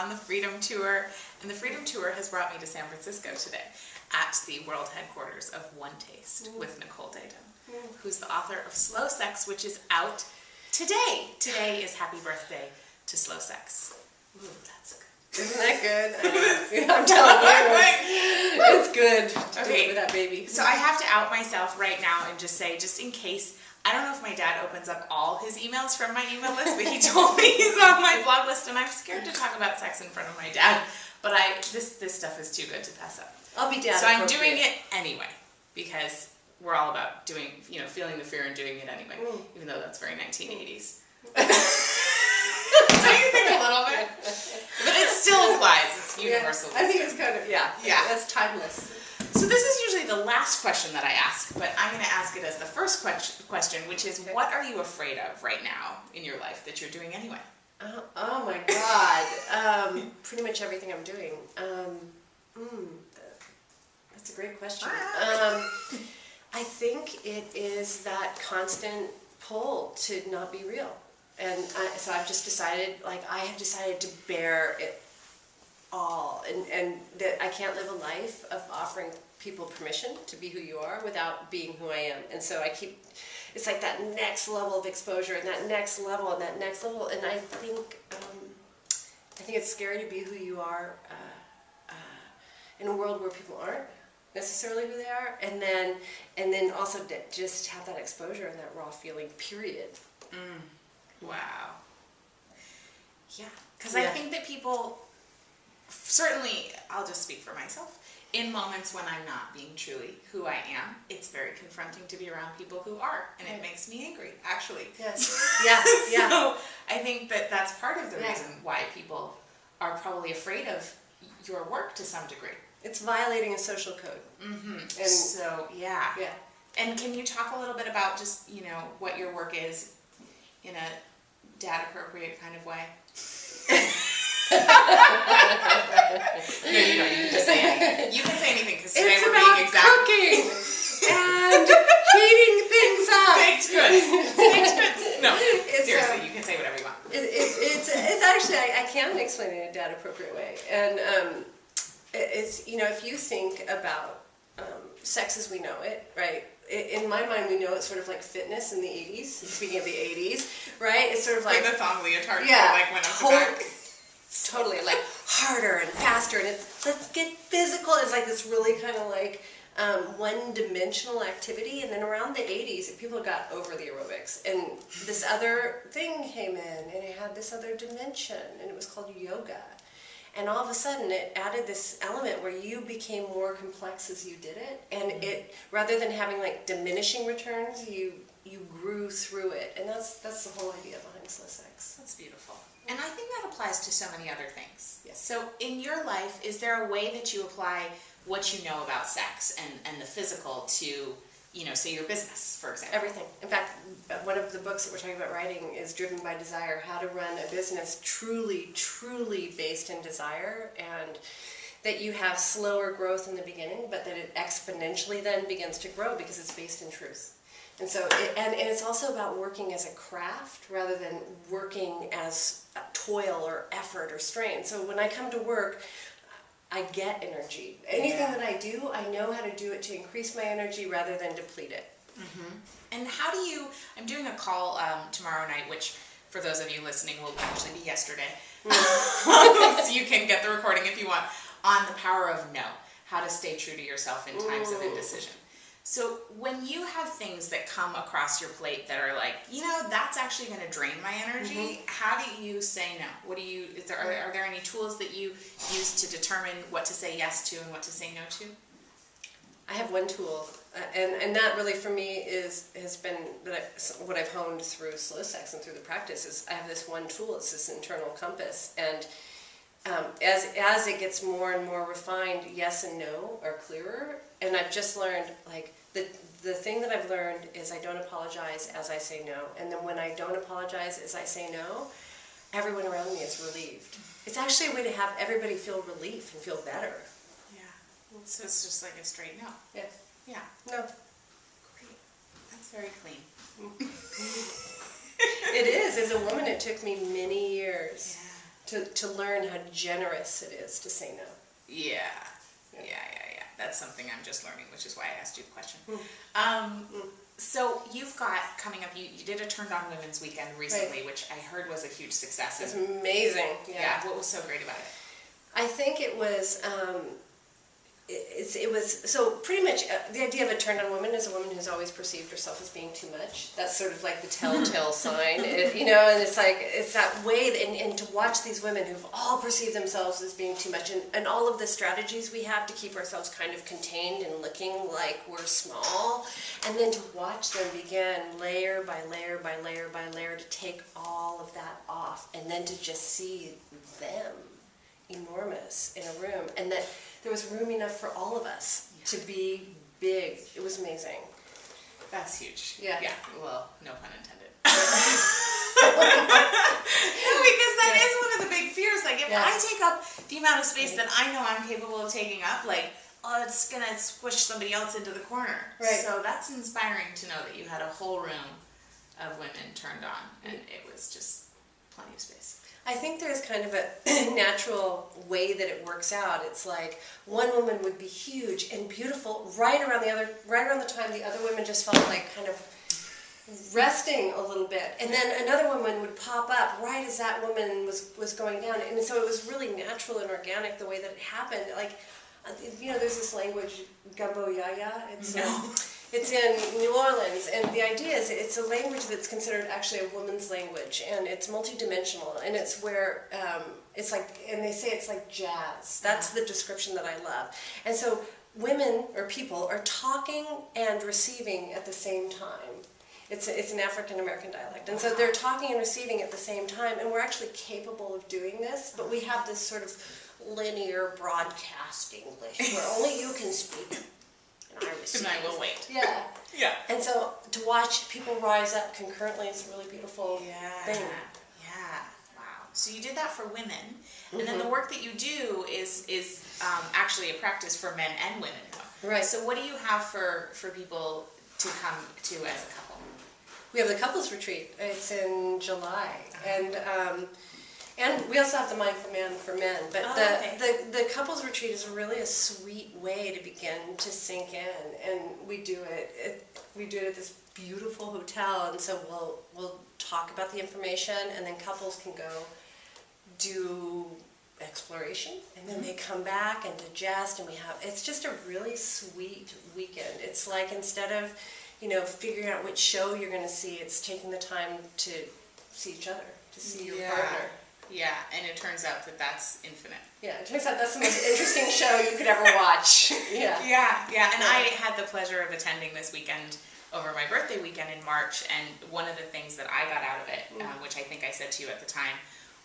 on the Freedom Tour, and the Freedom Tour has brought me to San Francisco today at the world headquarters of One Taste with Nicole Daedone, who's the author of Slow Sex, which is out today. Today is happy birthday to Slow Sex. Ooh, that's good. Isn't that good? I'm telling you, it's good to do it with that baby. So I have to out myself right now and just say, just in case, I don't know if my dad opens up all his emails from my email list, but he told me he's on my blog list, and I'm scared to talk about sex in front of my dad. But this stuff is too good to pass up. I'll be dad. So I'm doing it anyway, because we're all about doing, feeling the fear and doing it anyway, even though that's very 1980s. Don't you think a little bit? But it still applies. It's universal. I think it's kind of, yeah. That's timeless. So this is usually the last question that I ask, but I'm going to ask it as the first question, which is, what are you afraid of right now in your life that you're doing anyway? Oh my God. Pretty much everything I'm doing. That's a great question. I think it is that constant pull to not be real. And so I've just decided, I have decided to bear it all, and that I can't live a life of offering people permission to be who you are without being who I am. And so it's like that next level of exposure, and that next level, and that next level. And I think it's scary to be who you are in a world where people aren't necessarily who they are, and then also just have that exposure and that raw feeling. Period. Wow. Yeah, because I think that people, certainly, I'll just speak for myself, in moments when I'm not being truly who I am, it's very confronting to be around people who are, and it makes me angry, actually. Yes. Yeah. So I think that that's part of the reason why people are probably afraid of your work to some degree. It's violating a social code. And so, yeah. And can you talk a little bit about just, what your work is in a dad-appropriate kind of way? No, you can just say anything. You can say anything, because today we're being exact. Cooking and heating things up. Baked goods. Baked goods. No, seriously, you can say whatever you want. It's actually, I can explain it in a dad-appropriate way. And it's, if you think about sex as we know it, right? In my mind, we know it's sort of like fitness in the 80s. Speaking of the 80s, right? It's sort of like the thong leotard went up the back. Totally, harder and faster, and let's get physical. It's like this really kind of one-dimensional activity. And then around the 80s, people got over the aerobics, and this other thing came in, and it had this other dimension, and it was called yoga. And all of a sudden, it added this element where you became more complex as you did it, and it, rather than having diminishing returns, you grew through it, and that's the whole idea behind slow sex. That's beautiful, and I think that applies to so many other things. Yes. So, in your life, is there a way that you apply what you know about sex and the physical to, say your business, for example? Everything. In fact, one of the books that we're talking about writing is Driven by Desire, how to run a business truly, truly based in desire, and that you have slower growth in the beginning, but that it exponentially then begins to grow because it's based in truth. And so, and it's also about working as a craft rather than working as toil or effort or strain. So when I come to work, I get energy. Anything that I do, I know how to do it to increase my energy rather than deplete it. And how do you, I'm doing a call tomorrow night, which for those of you listening will actually be yesterday. So you can get the recording if you want, on the power of no, how to stay true to yourself in times of indecision. So when you have things that come across your plate that are that's actually going to drain my energy, how do you say no? What do you, are there any tools that you use to determine what to say yes to and what to say no to? I have one tool, and that really for me has been what I've honed through slow sex and through the practice is I have this one tool. It's this internal compass, and as it gets more and more refined, yes and no are clearer. And I've just learned the thing that I've learned is I don't apologize as I say no, and then when I don't apologize as I say no, everyone around me is relieved. It's actually a way to have everybody feel relief and feel better. So it's just like a straight no. Yeah. No. Great. That's very clean. It is. As a woman, it took me many years to learn how generous it is to say no. Yeah. That's something I'm just learning, which is why I asked you the question. So you've got coming up, you did a Turned On Women's Weekend recently, which I heard was a huge success. It's amazing. Yeah. What was so great about it? I think it was, it was, so pretty much the idea of a turned on woman is a woman who's always perceived herself as being too much. That's sort of like the telltale sign, you know, and it's like, it's that way, and to watch these women who've all perceived themselves as being too much, and all of the strategies we have to keep ourselves kind of contained and looking like we're small, and then to watch them begin layer by layer by layer by layer to take all of that off, and then to just see them enormous in a room, and that there was room enough for all of us to be big. It was amazing. That's huge. Yeah. Well, no pun intended. Because that is one of the big fears. Like, if I take up the amount of space that I know I'm capable of taking up, like, it's gonna squish somebody else into the corner. Right. So that's inspiring to know that you had a whole room of women turned on, and it was just plenty of space. I think there's kind of a natural way that it works out. It's like one woman would be huge and beautiful right around the time the other women just felt like kind of resting a little bit, and then another woman would pop up right as that woman was going down, and so it was really natural and organic the way that it happened. Like, you know, there's this language, gumbo yaya. It's in New Orleans, and the idea is it's a language that's considered actually a woman's language, and it's multidimensional, and it's where it's like, and they say it's like jazz. That's the description that I love. And so women or people are talking and receiving at the same time. It's an African American dialect, and so they're talking and receiving at the same time, and we're actually capable of doing this, but we have this sort of linear broadcast English where only you can speak. And I will wait. Yeah. Yeah. And so to watch people rise up concurrently is a really beautiful thing. Yeah. Wow. So you did that for women, and then the work that you do is actually a practice for men and women. Right. So what do you have for people to come to as a couple? We have the couples retreat. It's in July, and we also have the Mindful Man for men, but the couples retreat is really a sweet way to begin to sink in, and we do it at this beautiful hotel, and so we'll talk about the information, and then couples can go do exploration, and then they come back and digest, and it's just a really sweet weekend. It's like, instead of, you know, figuring out which show you're going to see, it's taking the time to see each other, to see your partner. Yeah, and it turns out that that's infinite. Yeah, it turns out that's the most interesting show you could ever watch. Yeah. And I had the pleasure of attending this weekend over my birthday weekend in March, and one of the things that I got out of it, which I think I said to you at the time,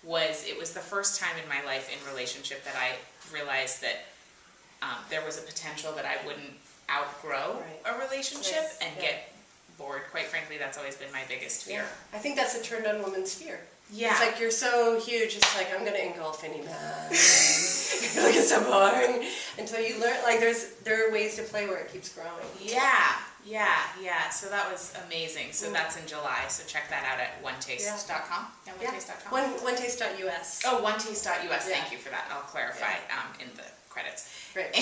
was it was the first time in my life in relationship that I realized that there was a potential that I wouldn't outgrow a relationship and get bored. Quite frankly, that's always been my biggest fear. Yeah. I think that's a turned on woman's fear. Yeah. It's like, you're so huge, it's like, I'm going to engulf any man. Look, it's so boring. Until you learn, like, there are ways to play where it keeps growing. Yeah. So that was amazing. So that's in July. So check that out at onetaste.com. Onetaste.com. Onetaste.us. Oh, onetaste.us. Thank you for that. I'll clarify in the credits. Great.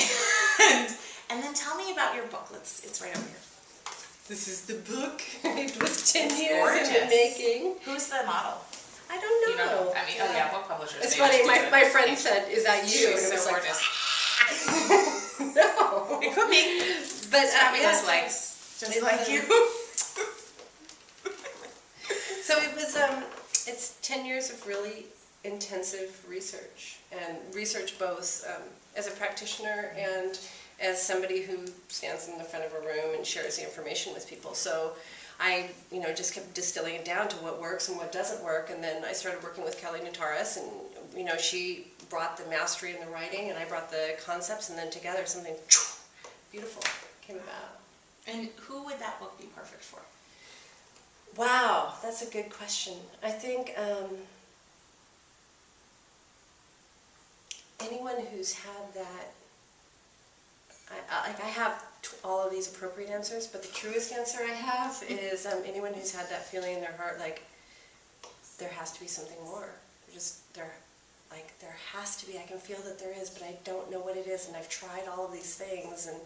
And then tell me about your book. It's right over here. This is the book. It was 10 years in the making. Who's the model? I don't know. You know, I mean, book publishers. It's funny. My friend said, "Is that you?" She's and it was so like, gorgeous. no, it could be. But fabulous legs, just like you. So it was. It's 10 years of really intensive research, and research both as a practitioner and as somebody who stands in the front of a room and shares the information with people. So I, just kept distilling it down to what works and what doesn't work, and then I started working with Kelly Nataris, and she brought the mastery and the writing, and I brought the concepts, and then together something beautiful came about. And who would that book be perfect for? Wow, that's a good question. I think anyone who's had that. I have all of these appropriate answers, but the truest answer I have is anyone who's had that feeling in their heart, like there has to be something more. like, there has to be, I can feel that there is, but I don't know what it is, and I've tried all of these things, and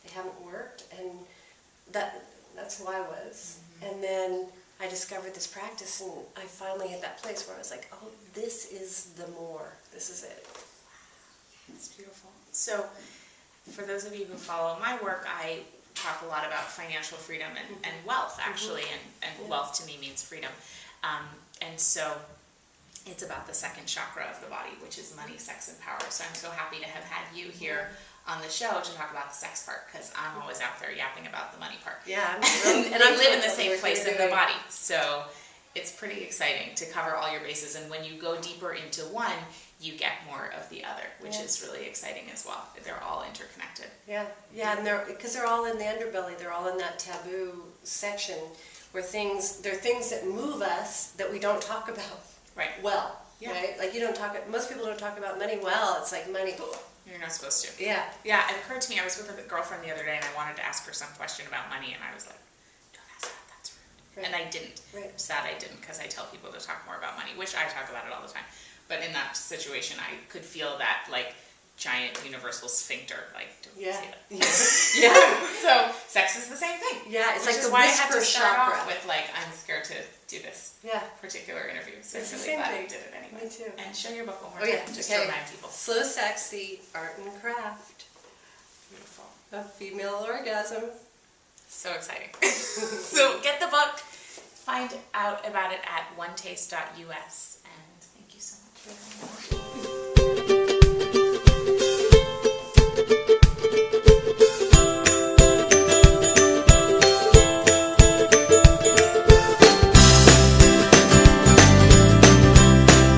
they haven't worked, and that's who I was. And then I discovered this practice, and I finally hit that place where I was like, oh, this is the more. This is it. It's beautiful. So, for those of you who follow my work, I talk a lot about financial freedom and wealth, actually, and wealth to me means freedom. And so, it's about the second chakra of the body, which is money, sex, and power. So I'm so happy to have had you here on the show to talk about the sex part, because I'm always out there yapping about the money part. Yeah, and I live in the same place in the body, so it's pretty exciting to cover all your bases. And when you go deeper into one, you get more of the other, which is really exciting as well. They're all interconnected. Yeah, and because they're all in the underbelly. They're all in that taboo section where there are things that move us that we don't talk about. Right. Well, right? Like most people don't talk about money well. It's like money. You're not supposed to. Yeah. Yeah, it occurred to me, I was with a girlfriend the other day and I wanted to ask her some question about money, and I was like, don't ask that, that's rude. Right. And I didn't. Right. I'm sad I didn't, because I tell people to talk more about money, which I talk about it all the time. But in that situation, I could feel that, like, giant universal sphincter, like, don't say that. Yeah. So, sex is the same thing. Yeah, it's which like is the why I had to whisper start chakra. off with, like, I'm scared to do this particular interview. So It's I'm the really same glad thing. I did it anyway. Me too. And show your book one more Oh, time, yeah. just to remind people. Slow Sexy Art and Craft Beautiful. of Female Orgasm. So exciting. So get the book, find out about it at onetaste.us, and thank you so much for coming on.